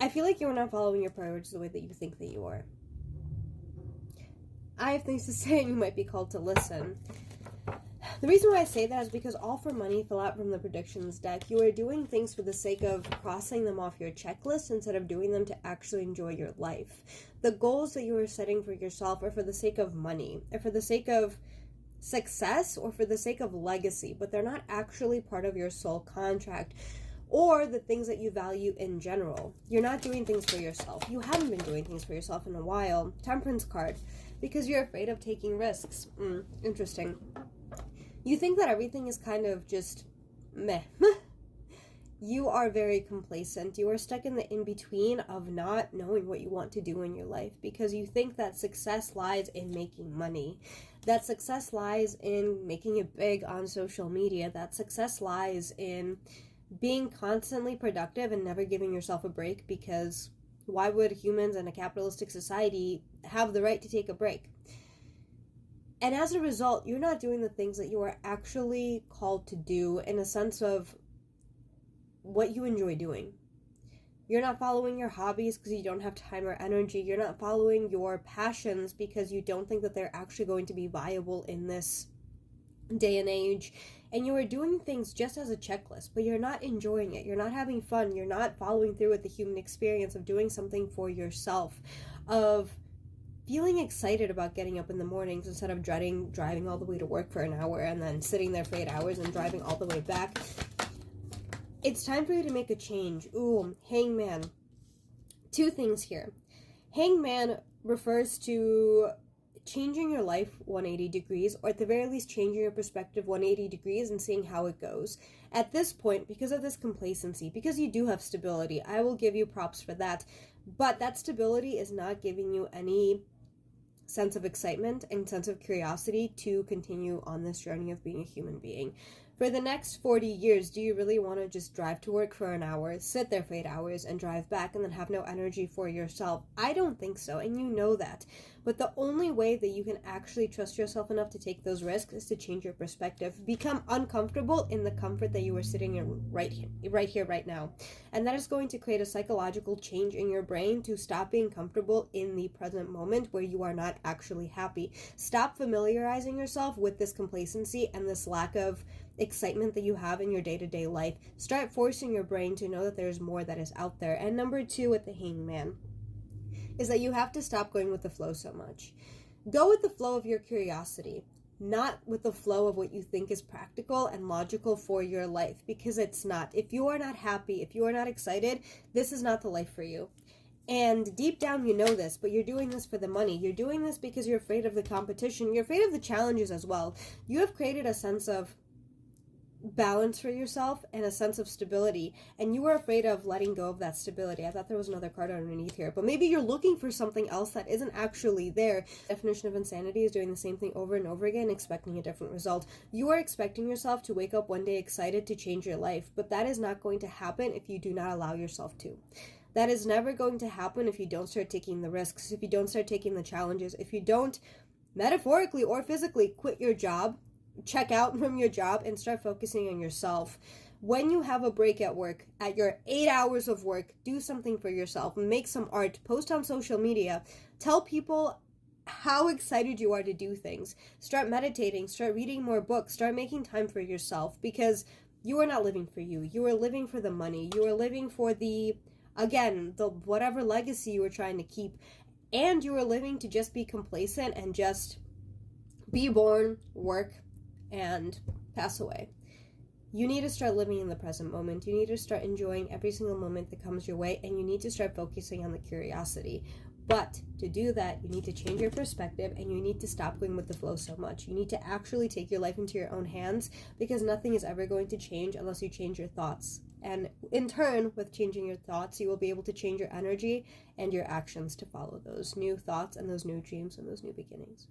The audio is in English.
I feel like you're not following your priorities the way that you think that you are. I have things to say and you might be called to listen. The reason why I say that is because all for money fell out from the predictions deck. You are doing things for the sake of crossing them off your checklist instead of doing them to actually enjoy your life. The goals that you are setting for yourself are for the sake of money, or for the sake of success, or for the sake of legacy, but they're not actually part of your soul contract or the things that you value in general. You're not doing things for yourself. You haven't been doing things for yourself in a while. Temperance card. Because you're afraid of taking risks. Interesting. You think that everything is kind of just meh. You are very complacent. You are stuck in the in-between of not knowing what you want to do in your life because you think that success lies in making money. That success lies in making it big on social media. That success lies in being constantly productive and never giving yourself a break, because why would humans in a capitalistic society have the right to take a break? And as a result, you're not doing the things that you are actually called to do in a sense of what you enjoy doing. You're not following your hobbies because you don't have time or energy. You're not following your passions because you don't think that they're actually going to be viable in this day and age. And you are doing things just as a checklist, but you're not enjoying it. You're not having fun. You're not following through with the human experience of doing something for yourself, of feeling excited about getting up in the mornings instead of dreading driving all the way to work for an hour and then sitting there for 8 hours and driving all the way back. It's time for you to make a change. Ooh, Hangman. Two things here. Hangman refers to changing your life 180 degrees, or at the very least changing your perspective 180 degrees and seeing how it goes. At this point, because of this complacency, because you do have stability, I will give you props for that, but that stability is not giving you any sense of excitement and sense of curiosity to continue on this journey of being a human being. For the next 40 years, do you really want to just drive to work for an hour, sit there for 8 hours, and drive back and then have no energy for yourself? I don't think so, and you know that. But the only way that you can actually trust yourself enough to take those risks is to change your perspective. Become uncomfortable in the comfort that you are sitting in right here, right now. And that is going to create a psychological change in your brain to stop being comfortable in the present moment where you are not actually happy. Stop familiarizing yourself with this complacency and this lack of excitement that you have in your day-to-day life. Start forcing your brain to know that there's more that is out there. And number two with the Hangman is that you have to stop going with the flow so much. Go with the flow of your curiosity, not with the flow of what you think is practical and logical for your life, because it's not. If you are not happy, if you are not excited, this is not the life for you. And deep down you know this, but you're doing this for the money. You're doing this because you're afraid of the competition. You're afraid of the challenges as well. You have created a sense of balance for yourself and a sense of stability, and you were afraid of letting go of that stability. I thought there was another card underneath here, but maybe you're looking for something else that isn't actually there. Definition of insanity is doing the same thing over and over again, expecting a different result. You are expecting yourself to wake up one day excited to change your life, but that is not going to happen if you do not allow yourself to. That is never going to happen if you don't start taking the risks, if you don't start taking the challenges, if you don't, metaphorically or physically, quit your job, check out from your job, and start focusing on yourself. When you have a break at work, at your 8 hours of work, do something for yourself. Make some art, post on social media, tell people how excited you are to do things. Start meditating, start reading more books, start making time for yourself, because you are not living for you. You are living for the money. You are living for the whatever legacy you are trying to keep, and you are living to just be complacent and just be born, work, and pass away. You need to start living in the present moment. You need to start enjoying every single moment that comes your way, and you need to start focusing on the curiosity. But to do that, you need to change your perspective, and you need to stop going with the flow so much. You need to actually take your life into your own hands, because nothing is ever going to change unless you change your thoughts. And in turn, with changing your thoughts, you will be able to change your energy and your actions to follow those new thoughts and those new dreams and those new beginnings.